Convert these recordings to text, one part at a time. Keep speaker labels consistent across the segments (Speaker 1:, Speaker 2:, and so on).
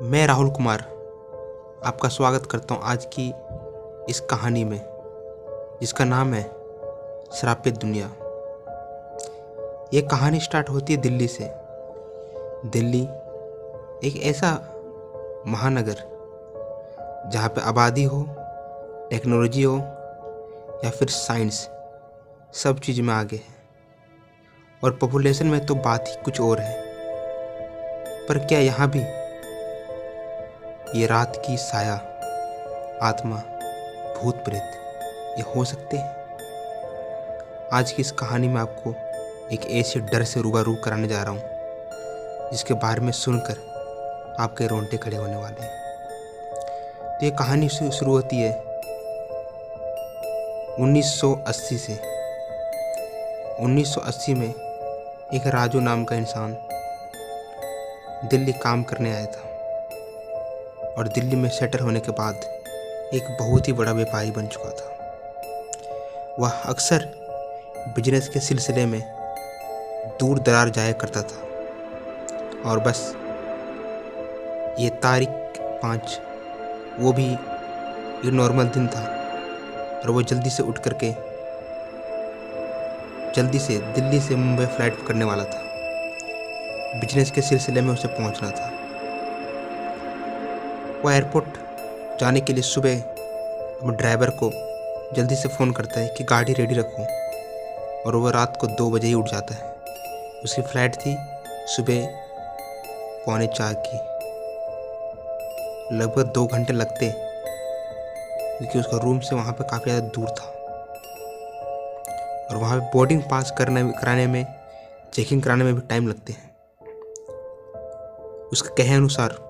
Speaker 1: मैं राहुल कुमार आपका स्वागत करता हूं आज की इस कहानी में, जिसका नाम है श्रापित दुनिया। ये कहानी स्टार्ट होती है दिल्ली से। दिल्ली एक ऐसा महानगर जहाँ पे आबादी हो, टेक्नोलॉजी हो या फिर साइंस, सब चीज़ में आगे है। और पॉपुलेशन में तो बात ही कुछ और है। पर क्या यहाँ भी ये रात की साया, आत्मा, भूत प्रेत ये हो सकते हैं? आज की इस कहानी में आपको एक ऐसे डर से रूबरू कराने जा रहा हूँ जिसके बारे में सुनकर आपके रोंगटे खड़े होने वाले हैं। तो ये कहानी शुरू होती है 1980 से। 1980 में एक राजू नाम का इंसान दिल्ली काम करने आया था और दिल्ली में सेटल होने के बाद एक बहुत ही बड़ा व्यापारी बन चुका था। वह अक्सर बिजनेस के सिलसिले में दूर दरार जाया करता था और बस ये तारीख 5 वो भी एक नॉर्मल दिन था और वो जल्दी से उठ करके जल्दी से दिल्ली से मुंबई फ्लाइट करने वाला था। बिजनेस के सिलसिले में उसे पहुंचना था। वो एयरपोर्ट जाने के लिए सुबह अपने ड्राइवर को जल्दी से फ़ोन करता है कि गाड़ी रेडी रखो, और वह रात को 2 बजे ही उठ जाता है। उसकी फ़्लाइट थी सुबह 3:45 की। लगभग 2 घंटे लगते क्योंकि उसका रूम से वहाँ पे काफ़ी ज़्यादा दूर था और वहाँ पे बोर्डिंग पास कराने में, चेकिंग कराने में भी टाइम लगते हैं। उसके कहे अनुसार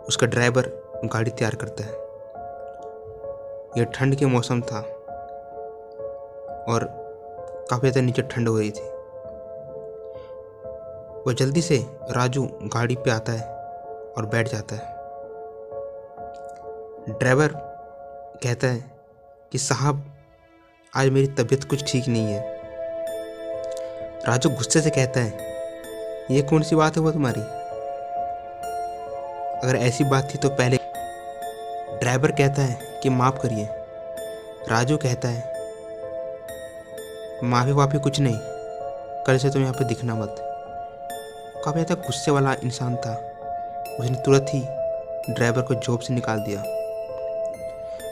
Speaker 1: उसका ड्राइवर गाड़ी तैयार करता है। यह ठंड के मौसम था और काफ़ी ज़्यादा नीचे ठंड हो रही थी। वो जल्दी से राजू गाड़ी पे आता है और बैठ जाता है। ड्राइवर कहता है कि साहब, आज मेरी तबीयत कुछ ठीक नहीं है। राजू गुस्से से कहता है, ये कौन सी बात है वो तुम्हारी? अगर ऐसी बात थी तो पहले। ड्राइवर कहता है कि माफ़ करिए। राजू कहता है, माफ़ी वाफ़ी कुछ नहीं, कल से तुम यहाँ पे दिखना मत। काफ़ी ज़्यादा गुस्से वाला इंसान था। उसने तुरंत ही ड्राइवर को जॉब से निकाल दिया।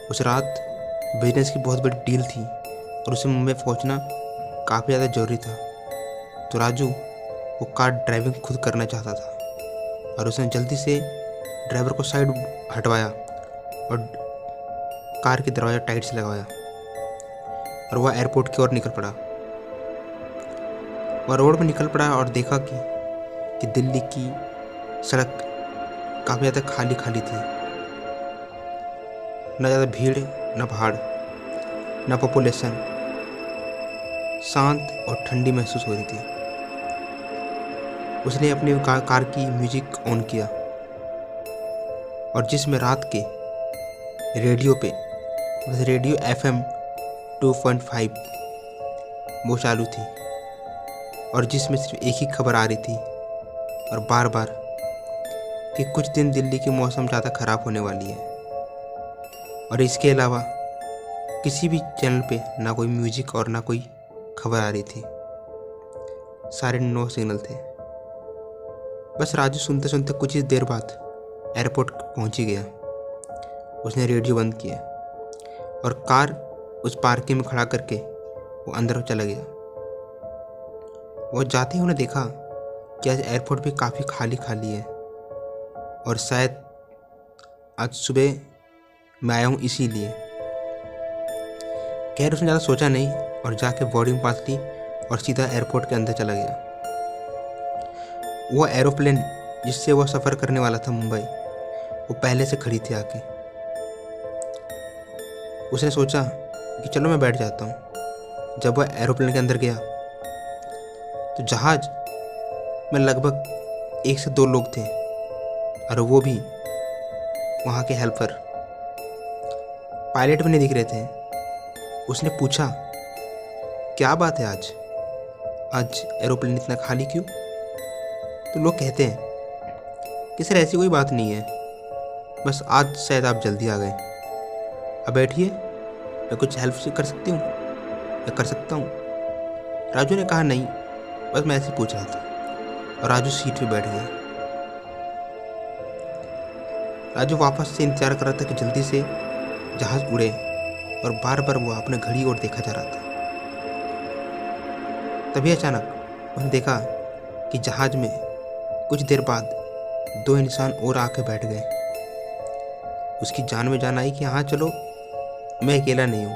Speaker 1: उस रात बिजनेस की बहुत बड़ी डील थी और उसे मुंबई पहुँचना काफ़ी ज़्यादा ज़रूरी था। तो राजू वो कार ड्राइविंग खुद करना चाहता था और उसने जल्दी से ड्राइवर को साइड हटवाया और कार की दरवाज़ा टाइट से लगाया और वह एयरपोर्ट की ओर निकल पड़ा। वह रोड पर निकल पड़ा और देखा कि दिल्ली की सड़क काफ़ी ज़्यादा खाली खाली थी। न ज़्यादा भीड़, न पहाड़, न पॉपुलेशन। शांत और ठंडी महसूस हो रही थी। उसने अपनी कार की म्यूजिक ऑन किया और जिसमें रात के रेडियो पे रेडियो FM 2.5 वो चालू थी और जिसमें सिर्फ एक ही खबर आ रही थी और बार बार कि कुछ दिन दिल्ली की मौसम ज़्यादा ख़राब होने वाली है। और इसके अलावा किसी भी चैनल पे ना कोई म्यूजिक और ना कोई खबर आ रही थी। सारे नो सिग्नल थे। बस राजू सुनते सुनते कुछ ही देर बाद एयरपोर्ट पहुंच ही गया। उसने रेडियो बंद किया और कार उस पार्किंग में खड़ा करके वो अंदर चला गया। वो जाते ही उन्हें देखा कि आज एयरपोर्ट भी काफ़ी खाली खाली है और शायद आज सुबह मैं आया हूँ इसीलिए। खैर उसने ज़्यादा सोचा नहीं और जाके बोर्डिंग पास ली और सीधा एयरपोर्ट के अंदर चला गया। वो एरोप्लेन जिससे वो सफ़र करने वाला था मुंबई, वो पहले से खड़ी थी आके। उसने सोचा कि चलो मैं बैठ जाता हूँ। जब वह एरोप्लेन के अंदर गया तो जहाज में लगभग 1 से 2 लोग थे और वो भी वहाँ के हेल्पर। पायलट भी नहीं दिख रहे थे। उसने पूछा, क्या बात है आज एरोप्लेन इतना खाली क्यों? तो लोग कहते हैं कि सर ऐसी कोई बात नहीं है, बस आज शायद आप जल्दी आ गए। अब बैठिए, मैं कुछ हेल्प से कर सकती हूँ या कर सकता हूँ। राजू ने कहा नहीं, बस मैं ऐसे पूछ रहा था। और राजू सीट पे बैठ गया। राजू वापस से इंतजार कर रहा था कि जल्दी से जहाज उड़े, और बार बार वो अपने घड़ी ओर देखा जा रहा था। तभी अचानक उसने देखा कि जहाज में कुछ देर बाद 2 इंसान और आके बैठ गए। उसकी जान में जान आई कि हाँ चलो, मैं अकेला नहीं हूँ।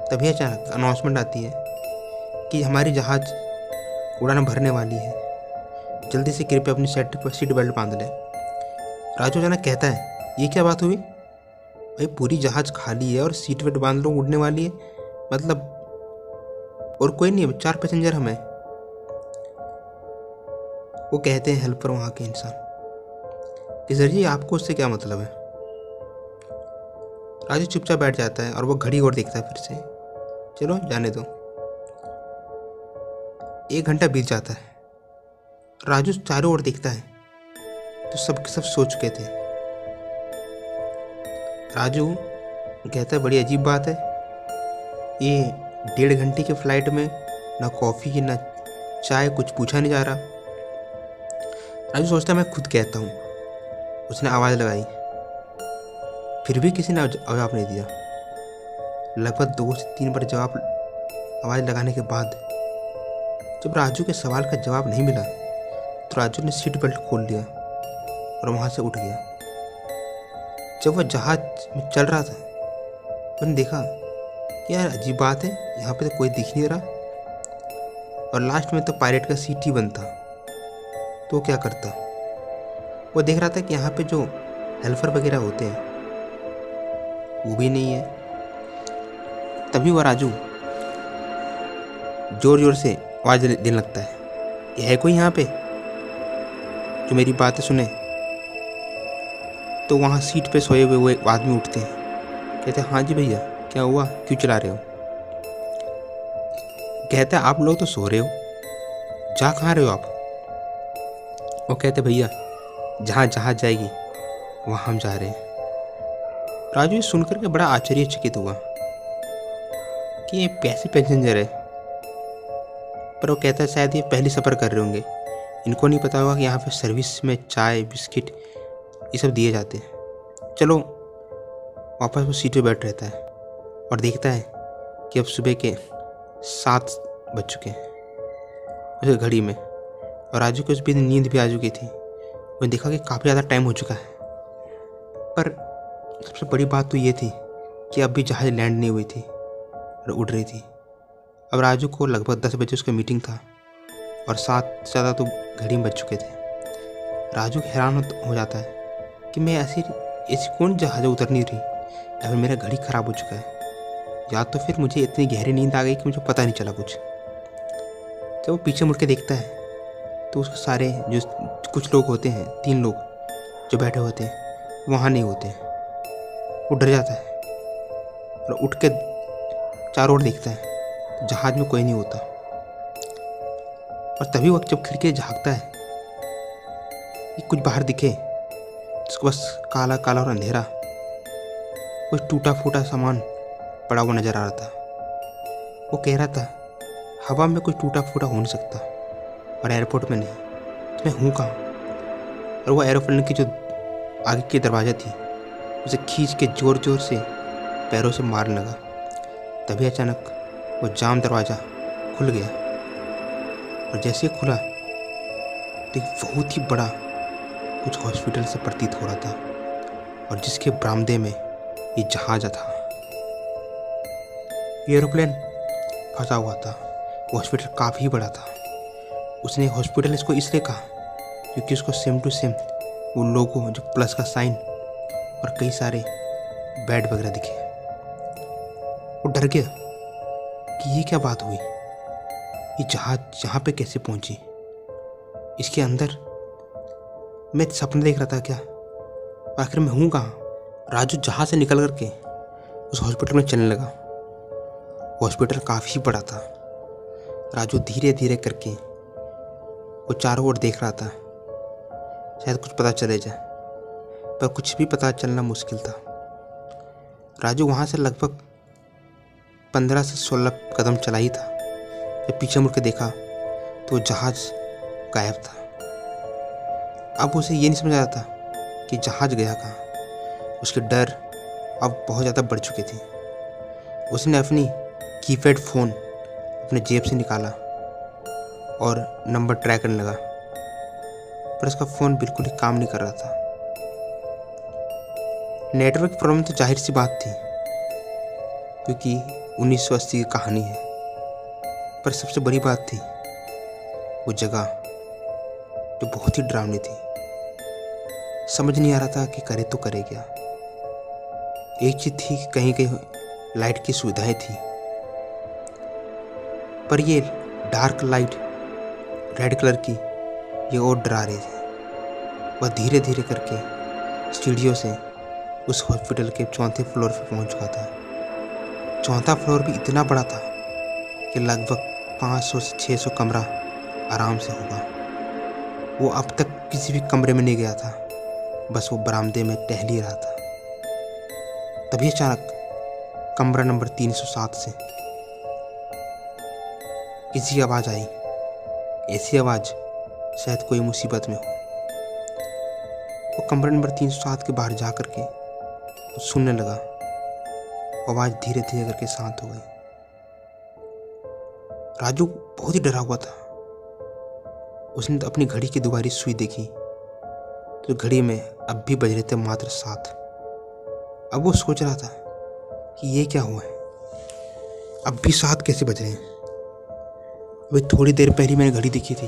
Speaker 1: तभी अचानक अनाउंसमेंट आती है कि हमारी जहाज उड़ान भरने वाली है, जल्दी से कृपया अपनी सीट बेल्ट बांध ले। राजू अचानक कहता है, ये क्या बात हुई भाई, पूरी जहाज खाली है और सीट बेल्ट बांध लो, उड़ने वाली है, मतलब और कोई नहीं है, 4 पैसेंजर हमें। वो कहते हैं हेल्पर वहाँ के इंसान कि सर जी आपको उससे क्या मतलब है। राजू चुपचाप बैठ जाता है और वो घड़ी और देखता है फिर से। चलो जाने दो। 1 घंटा बीत जाता है। राजू चारों ओर देखता है तो सब के सब सो चुके थे। राजू कहता है, बड़ी अजीब बात है, ये 1.5 घंटे की फ्लाइट में ना कॉफ़ी की ना चाय, कुछ पूछा नहीं जा रहा। राजू सोचता है मैं खुद कहता हूँ। उसने आवाज़ लगाई, फिर भी किसी ने जवाब नहीं दिया। लगभग 2 से 3 बार आवाज़ लगाने के बाद जब राजू के सवाल का जवाब नहीं मिला तो राजू ने सीट बेल्ट खोल लिया और वहाँ से उठ गया। जब वह जहाज में चल रहा था उसने देखा कि यार अजीब बात है, यहाँ पे तो कोई दिख नहीं रहा, और लास्ट में तो पायलट का सीट ही बंद था। तो क्या करता? वो देख रहा था कि यहाँ पे जो हेल्पर वगैरह होते हैं वो भी नहीं है। तभी वह राजू जोर जोर से आवाज़ देने लगता है, ये है कोई यहाँ पे जो मेरी बातें सुने? तो वहाँ सीट पे सोए हुए वो एक आदमी उठते हैं, कहते हैं हाँ जी भैया, क्या हुआ, क्यों चला रहे हो? कहते हैं आप लोग तो सो रहे हो, जा कहाँ रहे हो आप? वो कहते भैया जहाँ जहाज जाएगी वहाँ हम जा रहे हैं। राजू ये सुनकर के बड़ा आश्चर्यचकित हुआ कि ये पैसे पैसेंजर है, पर वो कहता है शायद ये पहली सफ़र कर रहे होंगे, इनको नहीं पता होगा कि यहाँ पे सर्विस में चाय बिस्किट ये सब दिए जाते हैं। चलो वापस वो सीट पे बैठ रहता है और देखता है कि अब सुबह के 7 बज चुके हैं उसकी घड़ी में, और राजू को उस दिन नींद भी आ चुकी थी। उसने देखा कि काफ़ी ज़्यादा टाइम हो चुका है, पर सबसे बड़ी बात तो ये थी कि अब भी जहाज़ लैंड नहीं हुई थी और उड़ रही थी। अब राजू को लगभग 10 बजे उसका मीटिंग था और 7 से ज़्यादा तो घड़ी में बज चुके थे। राजू हैरान हो जाता है कि मैं ऐसी कौन जहाज़ उतर नहीं रही, या फिर मेरा घड़ी ख़राब हो चुका है, या तो फिर मुझे इतनी गहरी नींद आ गई कि मुझे पता नहीं चला कुछ। जब वो पीछे मुड़ के देखता है तो उसके सारे जो कुछ लोग होते हैं, 3 लोग जो बैठे होते हैं वहाँ नहीं होते। वो डर जाता है और उठ के चारों ओर देखता है, जहाज में कोई नहीं होता। और तभी वक्त जब खिड़की झाँकता है कि कुछ बाहर दिखे, उसको बस काला काला और अंधेरा, कुछ टूटा फूटा सामान पड़ा हुआ नजर आ रहा था। वो कह रहा था हवा में कुछ टूटा फूटा हो नहीं सकता और एयरपोर्ट में नहीं, तो मैं हूँ कहाँ? और वो एरोप्लेन की जो आगे की दरवाज़ा थी उसे खींच के ज़ोर ज़ोर से पैरों से मारने लगा। तभी अचानक वो जाम दरवाज़ा खुल गया, और जैसे ही खुला तो एक बहुत ही बड़ा कुछ हॉस्पिटल से प्रतीत हो रहा था, और जिसके बरामदे में ये जहाज था। एरोप्लेन फंसा हुआ था। हॉस्पिटल काफ़ी बड़ा था। उसने हॉस्पिटल इसको इसलिए कहा क्योंकि उसको सेम टू सेम वो लोगो जो प्लस का साइन और कई सारे बेड वगैरह दिखे। वो डर गया कि ये क्या बात हुई, ये जहाज यहाँ पे कैसे पहुंची, इसके अंदर मैं सपना देख रहा था क्या, आखिर मैं हूँ कहाँ? राजू जहाज से निकल करके उस हॉस्पिटल में चलने लगा। हॉस्पिटल काफ़ी बड़ा था। राजू धीरे धीरे करके वो चारों ओर देख रहा था शायद कुछ पता चले जाए, पर कुछ भी पता चलना मुश्किल था। राजू वहाँ से लगभग 15 से 16 कदम चला ही था, जब पीछे मुड़ के देखा तो जहाज गायब था। अब उसे ये नहीं समझ आ रहा था कि जहाज गया कहाँ। उसके डर अब बहुत ज़्यादा बढ़ चुके थे। उसने अपनी कीपैड फ़ोन अपने जेब से निकाला और नंबर ट्राई करने लगा, पर उसका फ़ोन बिल्कुल ही काम नहीं कर रहा था। नेटवर्क प्रॉब्लम तो जाहिर सी बात थी, क्योंकि 1980 की कहानी है। पर सबसे बड़ी बात थी वो जगह, जो बहुत ही डरावनी थी। समझ नहीं आ रहा था कि करे तो करे क्या। एक चीज़ थी कि कहीं कहीं लाइट की सुविधाएं थी, पर ये डार्क लाइट रेड कलर की ये और डरा रहे थे। वह धीरे धीरे करके सीढ़ियों से उस हॉस्पिटल के 4थे फ्लोर पर पहुंच चुका था। 4था फ्लोर भी इतना बड़ा था कि लगभग 500 से 600 कमरा आराम से होगा। वो अब तक किसी भी कमरे में नहीं गया था, बस वो बरामदे में टहल ही रहा था। तभी अचानक कमरा नंबर 307 से किसी की आवाज़ आई। ऐसी आवाज़ शायद कोई मुसीबत में हो। वो कमरा नंबर 307 के बाहर जा करके तो सुनने लगा। आवाज़ धीरे धीरे करके शांत हो गई। राजू बहुत ही डरा हुआ था। उसने तो अपनी घड़ी की दोबारी सुई देखी तो घड़ी में अब भी बज रहे थे मात्र 7। अब वो सोच रहा था कि ये क्या हुआ है, अब भी 7 कैसे बज रहे हैं। अभी थोड़ी देर पहले मैंने घड़ी देखी थी,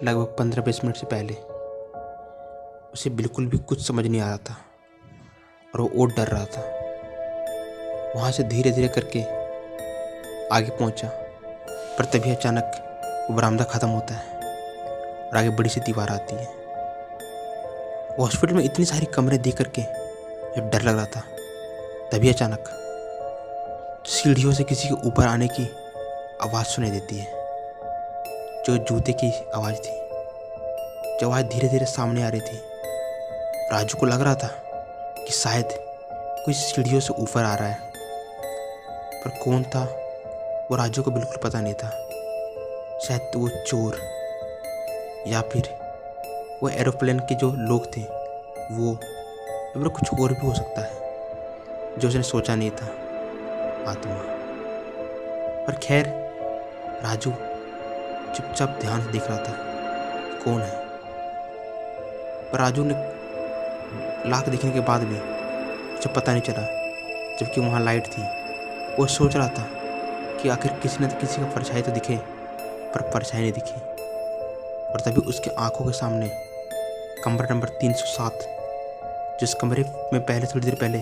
Speaker 1: लगभग 15-20 मिनट से पहले। उसे बिल्कुल भी कुछ समझ नहीं आ रहा था और वो और डर रहा था। वहाँ से धीरे धीरे करके आगे पहुँचा, पर तभी अचानक वो बरामदा ख़त्म होता है और आगे बड़ी सी दीवार आती है। हॉस्पिटल में इतनी सारी कमरे देख करके जब डर लग रहा था, तभी अचानक सीढ़ियों से किसी के ऊपर आने की आवाज़ सुनाई देती है, जो जूते की आवाज़ थी। जो आवाज़ धीरे धीरे सामने आ रही थी, राजू को लग रहा था कि शायद कोई सीढ़ियों से ऊपर आ रहा है, पर कौन था वो राजू को बिल्कुल पता नहीं था। शायद तो वो चोर या फिर वो एरोप्लेन के जो लोग थे वो, या फिर कुछ और भी हो सकता है जो उसने सोचा नहीं था, आत्मा। पर खैर राजू चुपचाप ध्यान से देख रहा था कौन है। पर राजू ने लाख देखने के बाद भी उसे पता नहीं चला, जबकि वहाँ लाइट थी। वो सोच रहा था कि आखिर किसी न किसी का परछाई तो दिखे, पर परछाई नहीं दिखी। और तभी उसके आंखों के सामने कमरा नंबर 307, जिस कमरे में पहले थोड़ी देर पहले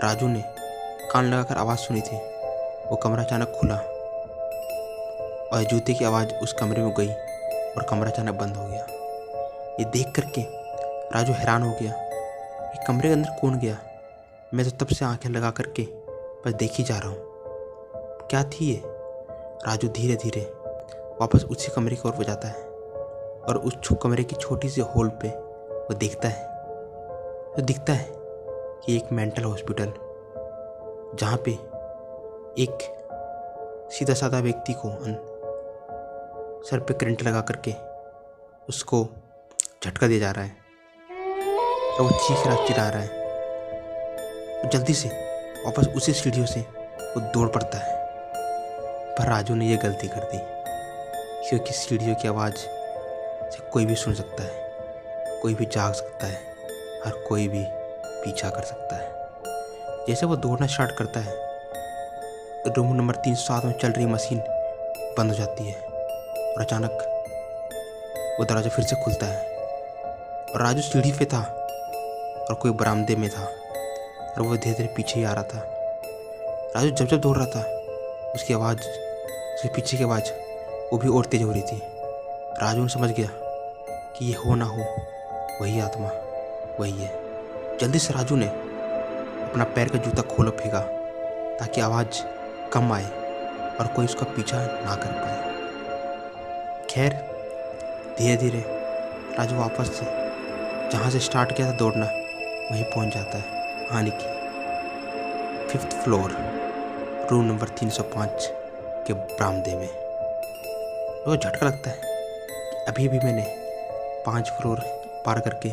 Speaker 1: राजू ने कान लगाकर आवाज़ सुनी थी, वो कमरा अचानक खुला और जूते की आवाज़ उस कमरे में गई और कमरा अचानक बंद हो गया। ये देख करके राजू हैरान हो गया कि कमरे के अंदर कौन गया। मैं तो तब से आंखें लगा करके बस देख ही जा रहा हूँ, क्या थी ये। राजू धीरे धीरे वापस उसी कमरे की ओर हो जाता है और उस कमरे की छोटी सी हॉल पे वो देखता है, तो दिखता है कि एक मेंटल हॉस्पिटल, जहाँ पे एक सीधा साधा व्यक्ति को सर पे करंट लगा करके उसको झटका दिया जा रहा है और वो चीख रहा चिल्ला रहा है। तो जल्दी से वापस उसी सीढ़ियों से वो दौड़ पड़ता है, पर राजू ने ये गलती कर दी, क्योंकि सीढ़ियों की आवाज़ से कोई भी सुन सकता है, कोई भी जाग सकता है, हर कोई भी पीछा कर सकता है। जैसे वो दौड़ना स्टार्ट करता है, रूम नंबर 307 में चल रही मशीन बंद हो जाती है और अचानक वो दरवाज़ा फिर से खुलता है और राजू सीढ़ी पे था और कोई बरामदे में था और वो धीरे धीरे पीछे ही आ रहा था। राजू जब जब दौड़ रहा था, उसकी आवाज़, उसके पीछे की आवाज़ वो भी और तेज हो रही थी। राजू ने समझ गया कि ये हो ना हो वही आत्मा वही है। जल्दी से राजू ने अपना पैर का जूता खोल फेंका ताकि आवाज़ कम आए और कोई उसका पीछा ना कर पाए। खैर धीरे धीरे राजू वापस से जहाँ से स्टार्ट किया था दौड़ना वहीं पहुँच जाता है, हानि की 5th फ्लोर, रूम नंबर 305 के बरामदे में। वो झटका लगता है कि अभी भी मैंने 5 फ्लोर पार करके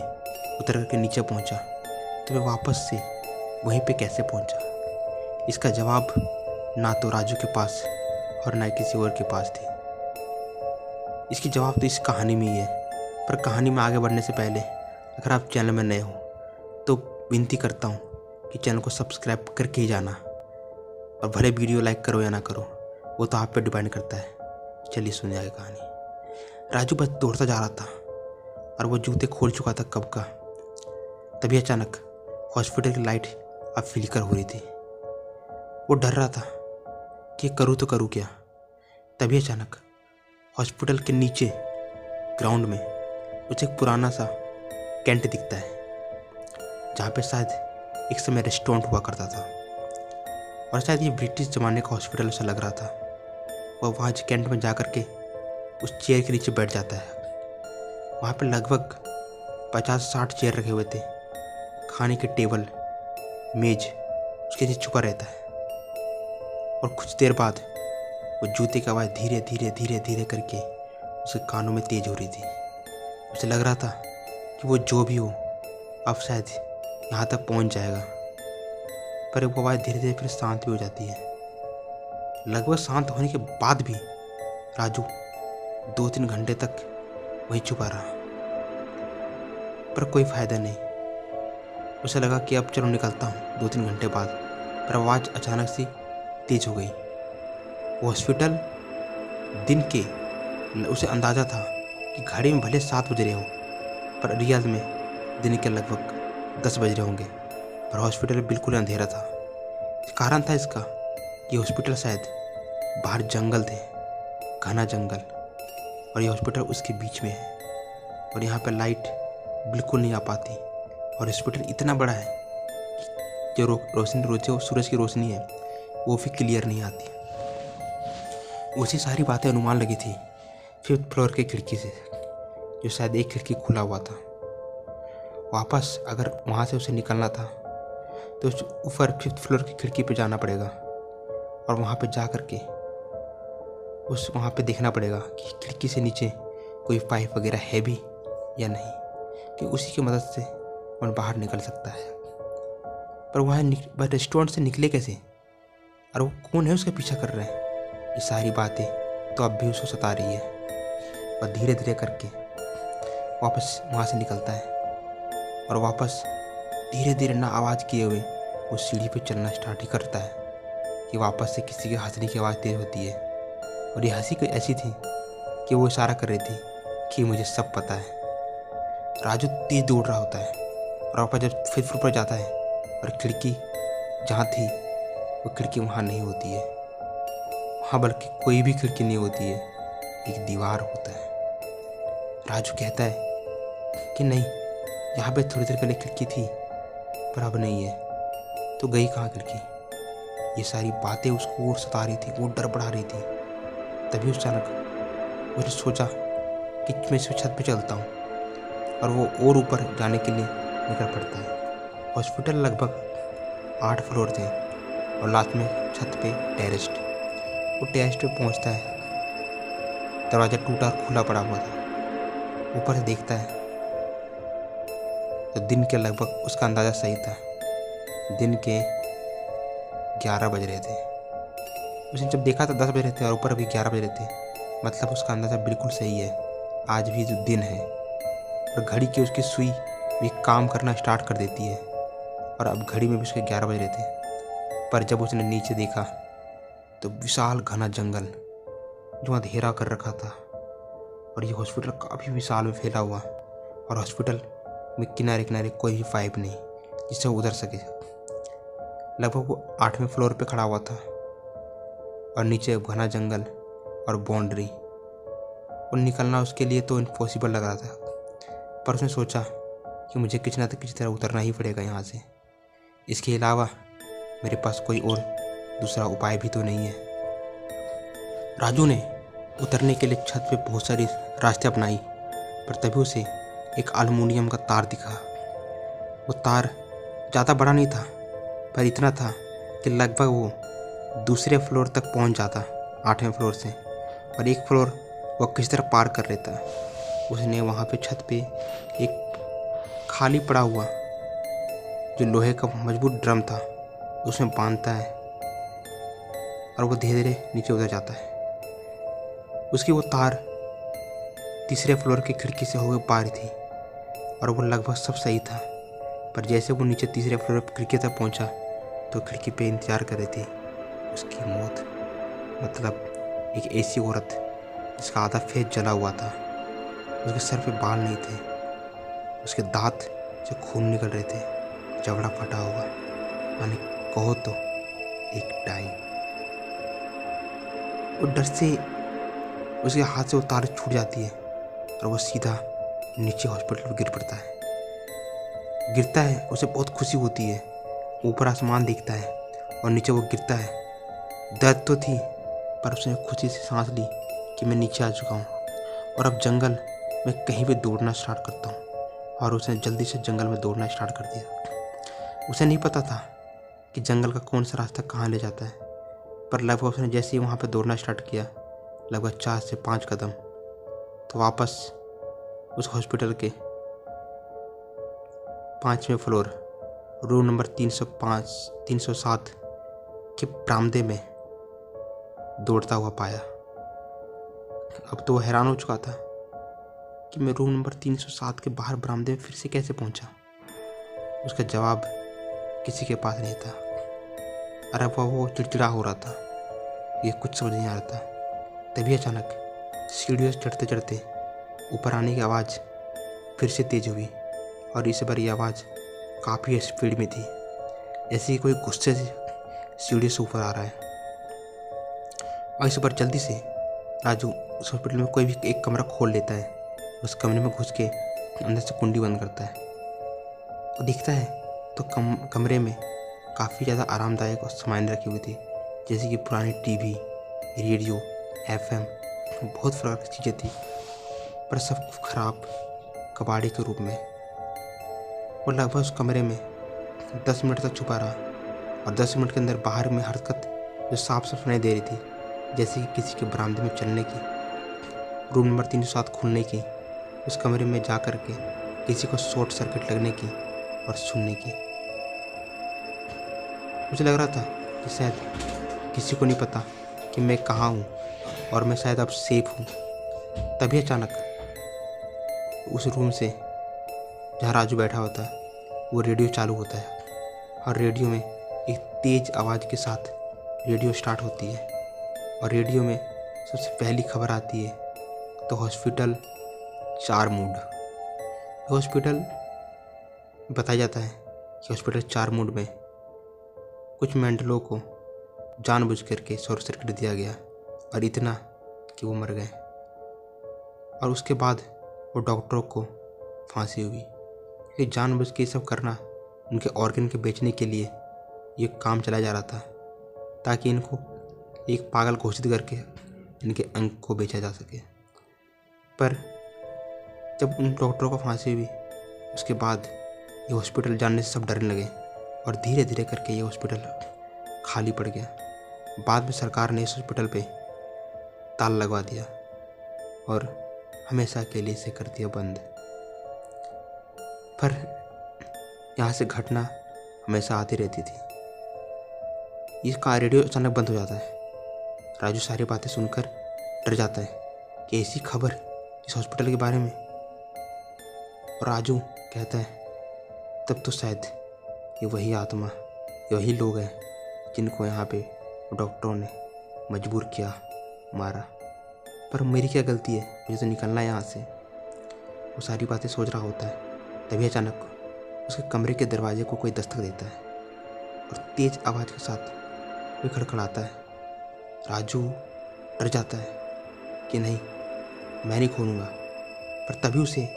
Speaker 1: उतर करके नीचे पहुंचा, तो मैं वापस से वहीं पे कैसे पहुंचा? इसका जवाब ना तो राजू के पास और ना किसी और के पास थी। इसकी जवाब तो इस कहानी में ही है। पर कहानी में आगे बढ़ने से पहले अगर आप चैनल में नए हो तो विनती करता हूँ कि चैनल को सब्सक्राइब करके ही जाना, और भले वीडियो लाइक करो या ना करो वो तो आप पे डिपेंड करता है। चलिए सुनिए आगे कहानी। राजू बस दौड़ता जा रहा था और वो जूते खोल चुका था कब का। तभी अचानक हॉस्पिटल की लाइट अब फ्लिकर हो रही थी। वो डर रहा था कि करूँ तो करूँ क्या। तभी अचानक हॉस्पिटल के नीचे ग्राउंड में उसे एक पुराना सा कैंट दिखता है, जहाँ पे शायद एक समय रेस्टोरेंट हुआ करता था, और शायद ये ब्रिटिश ज़माने का हॉस्पिटल ऐसा लग रहा था। वह वहाँ कैंट में जा कर के उस चेयर के नीचे बैठ जाता है। वहाँ पे लगभग 50-60 चेयर रखे हुए थे। खाने के टेबल, मेज उसके नीचे झुका रहता है, और कुछ देर बाद वो जूते की आवाज़ धीरे धीरे धीरे धीरे करके उसके कानों में तेज हो रही थी। उसे लग रहा था कि वो जो भी हो अब शायद यहाँ तक पहुँच जाएगा। पर वो आवाज़ धीरे धीरे फिर शांत भी हो जाती है। लगभग शांत होने के बाद भी राजू 2-3 घंटे तक वहीं छुपा रहा, पर कोई फ़ायदा नहीं। उसे लगा कि अब चलो निकलता हूँ 2-3 घंटे बाद, पर आवाज़ अचानक से तेज हो गई। हॉस्पिटल दिन के उसे अंदाज़ा था कि घड़ी में भले 7 बज रहे हो, पर रियाज में दिन के लगभग 10 बज रहे होंगे, पर हॉस्पिटल बिल्कुल अंधेरा था। कारण था इसका कि हॉस्पिटल शायद बाहर जंगल थे, घना जंगल, और ये हॉस्पिटल उसके बीच में है, और यहाँ पर लाइट बिल्कुल नहीं आ पाती, और हॉस्पिटल इतना बड़ा है कि जो रोशनी जो सूरज की रोशनी है वो भी क्लियर नहीं आती। उसी सारी बातें अनुमान लगी थी 5th फ्लोर की खिड़की से, जो शायद एक खिड़की खुला हुआ था। वापस अगर वहाँ से उसे निकलना था तो ऊपर 5th फ्लोर की खिड़की पे जाना पड़ेगा, और वहाँ पे जा कर के वहाँ पे देखना पड़ेगा कि खिड़की से नीचे कोई पाइप वगैरह है भी या नहीं, कि उसी की मदद से वह बाहर निकल सकता है। पर वहाँ रेस्टोरेंट से निकले कैसे, और वो कौन है उसका पीछा कर रहे हैं? ये सारी बातें तो अब भी उसको सता रही है। और धीरे धीरे करके वापस वहाँ से निकलता है, और वापस धीरे धीरे ना आवाज़ किए हुए वो सीढ़ी पे चलना स्टार्ट ही करता है कि वापस से किसी के हंसने की आवाज़ तेज होती है। और ये हंसी कोई ऐसी थी कि वो इशारा कर रही थी कि मुझे सब पता है। राजू तेज दौड़ रहा होता है, और वापस जब 5th फ्लोर पर जाता है और खिड़की जहाँ थी वो खिड़की वहाँ नहीं होती है। वहाँ बल्कि कोई भी खिड़की नहीं होती है, एक दीवार होता है। राजू कहता है कि नहीं, यहाँ पे थोड़ी देर पहले खिड़की थी पर अब नहीं है, तो गई कहाँ खिड़की? ये सारी बातें उसको और सता रही थी, वो डर बढ़ा रही थी। तभी अचानक उसने सोचा कि मैं इस छत पे चलता हूँ, और वो और ऊपर जाने के लिए निकल पड़ता है। हॉस्पिटल लगभग 8 फ्लोर थे, और लास्ट में छत पे टेरेस। वो टेरेस पे पहुँचता है, दरवाज़ा टूटा खुला पड़ा हुआ था। ऊपर से देखता है तो दिन के लगभग उसका अंदाज़ा सही था, दिन के 11 बज रहे थे। उसने जब देखा तो 10 बज रहे थे, और ऊपर अभी 11 बज रहे थे। मतलब उसका अंदाज़ा बिल्कुल सही है, आज भी जो दिन है। और घड़ी की उसकी सुई भी काम करना स्टार्ट कर देती है, और अब घड़ी में भी उसके 11 बज रहे थे। पर जब उसने नीचे देखा तो विशाल घना जंगल जो अंधेरा कर रखा था, और ये हॉस्पिटल काफ़ी विशाल में फैला हुआ, और हॉस्पिटल में किनारे किनारे कोई भी पाइप नहीं जिससे वो उतर सके। लगभग वो 8वें फ्लोर पे खड़ा हुआ था, और नीचे घना जंगल और बाउंड्री, और निकलना उसके लिए तो इम्पॉसिबल लग रहा था। पर उसने सोचा कि मुझे किसी न किसी तरह उतरना ही पड़ेगा यहाँ से, इसके अलावा मेरे पास कोई और दूसरा उपाय भी तो नहीं है। राजू ने उतरने के लिए छत पे बहुत सारी रास्ते अपनाई, पर तभी उसे एक एल्युमिनियम का तार दिखा। वो तार ज़्यादा बड़ा नहीं था, पर इतना था कि लगभग वो दूसरे फ्लोर तक पहुंच जाता, 8वें फ्लोर से, और एक फ्लोर वो किसी तरह पार कर लेता। उसने वहाँ पे छत पे एक खाली पड़ा हुआ जो लोहे का मजबूत ड्रम था उसमें बांधता है और वो धीरे धीरे नीचे उतर जाता है। उसकी वो तार तीसरे फ्लोर की खिड़की से होकर पा रही थी और वो लगभग सब सही था, पर जैसे वो नीचे तीसरे फ्लोर पर खिड़की तक पहुंचा तो खिड़की पे इंतजार कर रही थी उसकी मौत। मतलब एक ऐसी औरत जिसका आधा फेस जला हुआ था, उसके सर पे बाल नहीं थे, उसके दांत से खून निकल रहे थे, जबड़ा फटा हुआ, यानी कहो तो एक डाई। वो डर से उसके हाथ से वो तार छूट जाती है और वो सीधा नीचे हॉस्पिटल में गिर पड़ता है। गिरता है, उसे बहुत खुशी होती है, ऊपर आसमान दिखता है और नीचे वो गिरता है। दर्द तो थी, पर उसने खुशी से सांस ली कि मैं नीचे आ चुका हूँ और अब जंगल में कहीं भी दौड़ना स्टार्ट करता हूँ। और उसने जल्दी से जंगल में दौड़ना स्टार्ट कर दिया। उसे नहीं पता था कि जंगल का कौन सा रास्ता कहाँ ले जाता है, पर लगभग उसने जैसे ही वहाँ पर दौड़ना स्टार्ट किया, लगभग 4 से 5 कदम, तो वापस उस हॉस्पिटल के 5वें फ्लोर रूम नंबर 307 के बरामदे में दौड़ता हुआ पाया। अब तो वो हैरान हो चुका था कि मैं रूम नंबर 307 के बाहर बरामदे में फिर से कैसे पहुंचा। उसका जवाब किसी के पास नहीं था। अरे वो चिड़चिड़ा हो रहा था, ये कुछ समझ नहीं आ रहा था। तभी अचानक सीढ़ियों से चढ़ते चढ़ते ऊपर आने की आवाज़ फिर से तेज हुई और इस बार ये आवाज़ काफ़ी स्पीड में थी, जैसे कोई गुस्से से सीढ़ी से ऊपर आ रहा है। और इस बार जल्दी से राजू उस हॉस्पिटल में कोई भी एक कमरा खोल लेता है, उस कमरे में घुस के अंदर से कुंडी बंद करता है और दिखता है तो कमरे में काफ़ी ज़्यादा आरामदायक और सामान रखी हुई थी, जैसे कि पुरानी टीवी, रेडियो, एफएम, बहुत प्रकार की चीज़ें थी, पर सब खराब कबाड़ी के रूप में। वो लगभग उस कमरे में 10 मिनट तक छुपा रहा और 10 मिनट के अंदर बाहर में हरकत जो साफ साफ सुनाई दे रही थी, जैसे कि किसी के बरामदे में चलने की, रूम नंबर 307 खुलने की, उस कमरे में जा कर के किसी को शॉर्ट सर्किट लगने की और सुनने की। मुझे लग रहा था कि शायद किसी को नहीं पता कि मैं कहाँ हूँ और मैं शायद अब सेफ हूँ। तभी अचानक उस रूम से जहाँ राजू बैठा होता है वो रेडियो चालू होता है और रेडियो में एक तेज़ आवाज़ के साथ रेडियो स्टार्ट होती है और रेडियो में सबसे पहली खबर आती है तो हॉस्पिटल चारमूड। हॉस्पिटल बताया जाता है कि हॉस्पिटल चारमूड में कुछ मेंटलों को जानबूझ करके शॉर्ट सर्किट दिया गया और इतना कि वो मर गए और उसके बाद वो डॉक्टरों को फांसी हुई कि जानबूझ के सब करना उनके ऑर्गन के बेचने के लिए ये काम चलाया जा रहा था, ताकि इनको एक पागल घोषित करके इनके अंग को बेचा जा सके। पर जब उन डॉक्टरों को फांसी हुई उसके बाद ये हॉस्पिटल जानने से सब डरने लगे और धीरे धीरे करके ये हॉस्पिटल खाली पड़ गया। बाद में सरकार ने इस हॉस्पिटल पे ताला लगवा दिया और हमेशा के लिए इसे कर दिया बंद। पर यहाँ से घटना हमेशा आती रहती थी। इसका रेडियो अचानक बंद हो जाता है। राजू सारी बातें सुनकर डर जाता है कि ऐसी खबर इस हॉस्पिटल के बारे में। और राजू कहता है तब तो शायद ये वही आत्मा, ये वही लोग हैं जिनको यहाँ पे डॉक्टरों ने मजबूर किया, मारा। पर मेरी क्या गलती है, मुझे तो निकलना है यहाँ से। वो सारी बातें सोच रहा होता है। तभी अचानक उसके कमरे के दरवाजे को कोई दस्तक देता है और तेज आवाज़ के साथ कोई खड़खड़ाता है। राजू डर जाता है कि नहीं, मैं नहीं खोलूँगा। पर तभी उसे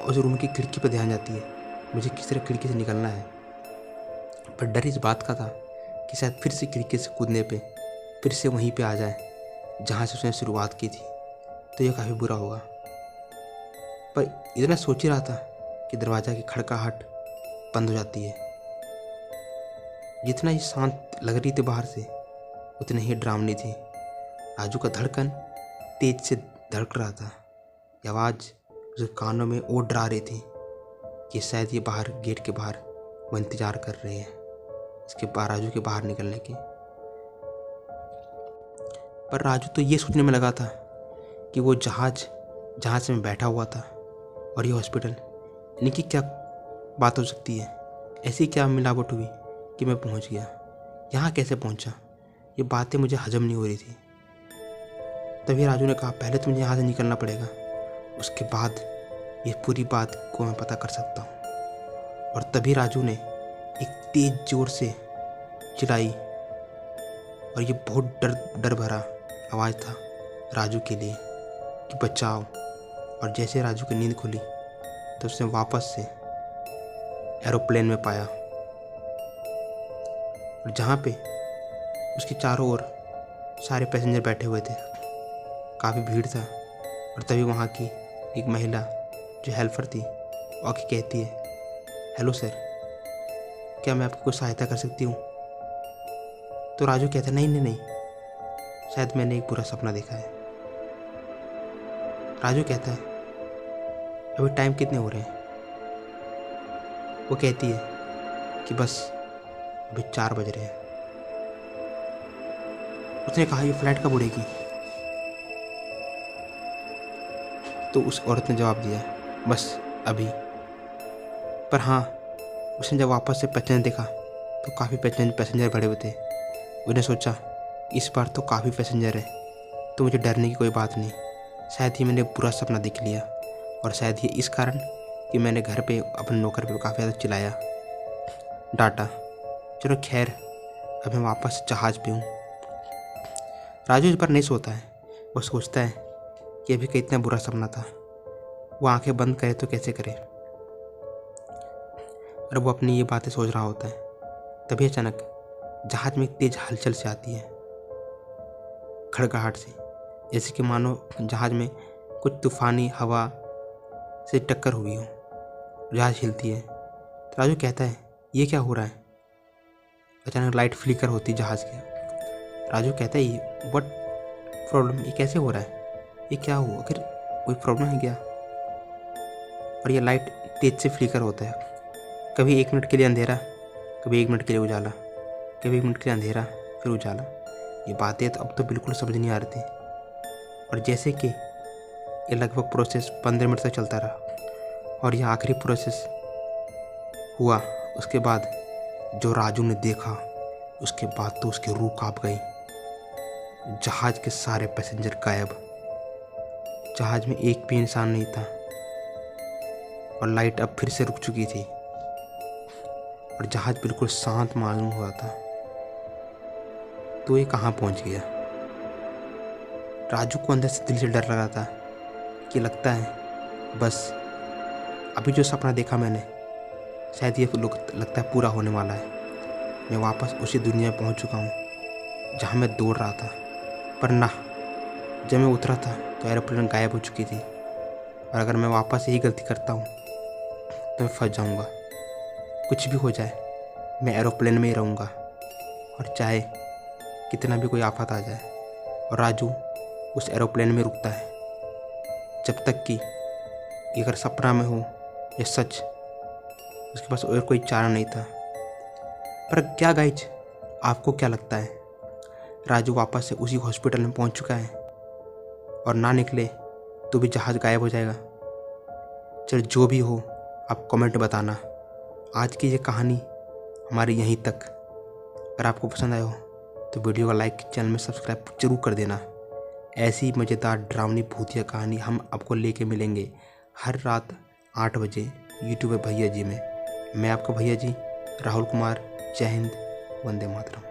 Speaker 1: उस रूम की खिड़की पर ध्यान जाती है, मुझे किस तरह खिड़की से निकलना है। पर डर इस बात का था कि शायद फिर से खिड़की से कूदने पे फिर से वहीं पे आ जाए जहाँ से उसने शुरुआत की थी, तो यह काफ़ी बुरा होगा। पर इतना सोच ही रहा था कि दरवाज़ा की खड़काहट बंद हो जाती है। जितना ही शांत लग रही थी बाहर से, उतनी ही डरावनी थी। राजू का धड़कन तेज से धड़क रहा था। ये आवाज़ उसके कानों में और डरा रही थी कि शायद ये बाहर गेट के बाहर वो इंतज़ार कर रहे हैं इसके बाहर, राजू के बाहर निकलने की। पर राजू तो ये सोचने में लगा था कि वो जहाज जहाँ से मैं बैठा हुआ था और ये हॉस्पिटल, इनकी क्या बात हो सकती है। ऐसी क्या मिलावट हुई कि मैं पहुँच गया, यहाँ कैसे पहुँचा। ये बातें मुझे हजम नहीं हो रही थी। तभी राजू ने कहा, पहले तो मुझे यहाँ से निकलना पड़ेगा, उसके बाद ये पूरी बात को मैं पता कर सकता हूँ। और तभी राजू ने एक तेज जोर से चिल्लाई और ये बहुत डर भरा आवाज़ था राजू के लिए कि बचाओ। और जैसे राजू की नींद खुली तो उसने वापस से एरोप्लेन में पाया, और जहाँ पे उसके चारों ओर सारे पैसेंजर बैठे हुए थे, काफ़ी भीड़ था। और तभी वहाँ की एक महिला जो हेल्पर थी वो आके कहती है, हेलो सर, क्या मैं आपकी कोई सहायता कर सकती हूँ। तो राजू कहता है, नहीं, शायद मैंने एक बुरा सपना देखा है। राजू कहता है, अभी टाइम कितने हो रहे हैं। वो कहती है कि बस अभी 4 बज रहे हैं। उसने कहा, ये फ्लाइट कब उड़ेगी। तो उस औरत ने जवाब दिया, बस अभी। पर हाँ, उसने जब वापस से पैसेंजर देखा तो काफ़ी पैसेंजर भरे हुए थे। उसने सोचा, इस बार तो काफ़ी पैसेंजर है, तो मुझे डरने की कोई बात नहीं। शायद ही मैंने बुरा सपना देख लिया, और शायद ही इस कारण कि मैंने घर पे अपने नौकर पे काफ़ी ज़्यादा चिल्लाया, डांटा। चलो खैर, अब मैं वापस जहाज़ पे हूँ। राजू इस पर नहीं सोता है। वो सोचता है कि अभी कितना बुरा सपना था। वो आंखें बंद करे तो कैसे करे। और वो अपनी ये बातें सोच रहा होता है। तभी अचानक जहाज में एक तेज हलचल से आती है, खड़काहट से, जैसे कि मानो जहाज में कुछ तूफानी हवा से टक्कर हुई हो। जहाज हिलती है। तो राजू कहता है, ये क्या हो रहा है। अचानक लाइट फ्लिकर होती जहाज की। राजू कहता है, ये व्हाट प्रॉब्लम, ये कैसे हो रहा है, ये क्या हुआ, आखिर कोई प्रॉब्लम है क्या। और ये लाइट तेज से फ्लिकर होता है, कभी 1 मिनट के लिए अंधेरा, कभी 1 मिनट के लिए उजाला, कभी 1 मिनट के लिए अंधेरा फिर उजाला। ये बातें तो अब तो बिल्कुल समझ नहीं आ रही थी। और जैसे कि ये लगभग प्रोसेस 15 मिनट तक चलता रहा, और यह आखिरी प्रोसेस हुआ। उसके बाद जो राजू ने देखा, उसके बाद तो उसकी रूह कांप गई। जहाज के सारे पैसेंजर गायब, जहाज में एक भी इंसान नहीं था, और लाइट अब फिर से रुक चुकी थी, और जहाज बिल्कुल शांत मालूम हुआ था। तो ये कहाँ पहुँच गया। राजू को अंदर से दिल से डर लगा था कि लगता है बस अभी जो सपना देखा मैंने, शायद ये लगता है पूरा होने वाला है। मैं वापस उसी दुनिया में पहुँच चुका हूँ जहाँ मैं दौड़ रहा था। पर ना, जब मैं उतरा था तो एरोप्लेन गायब हो चुकी थी, और अगर मैं वापस यही गलती करता हूँ तो मैं फंस जाऊँगा। कुछ भी हो जाए, मैं एरोप्लेन में ही रहूँगा, और चाहे कितना भी कोई आफत आ जाए। और राजू उस एरोप्लेन में रुकता है जब तक कि अगर सपना में हो या सच, उसके पास और कोई चारा नहीं था। पर क्या गाइज, आपको क्या लगता है, राजू वापस से उसी हॉस्पिटल में पहुंच चुका है और ना निकले तो भी जहाज़ गायब हो जाएगा। चल जो भी हो, आप कमेंट बताना। आज की ये कहानी हमारी यहीं तक। अगर आपको पसंद आया हो तो वीडियो को लाइक, चैनल में सब्सक्राइब जरूर कर देना। ऐसी मज़ेदार डरावनी भूतिया कहानी हम आपको लेके मिलेंगे हर रात 8 बजे यूट्यूब पे भैया जी में। मैं आपका भैया जी राहुल कुमार। जय हिंद, वंदे मातरम।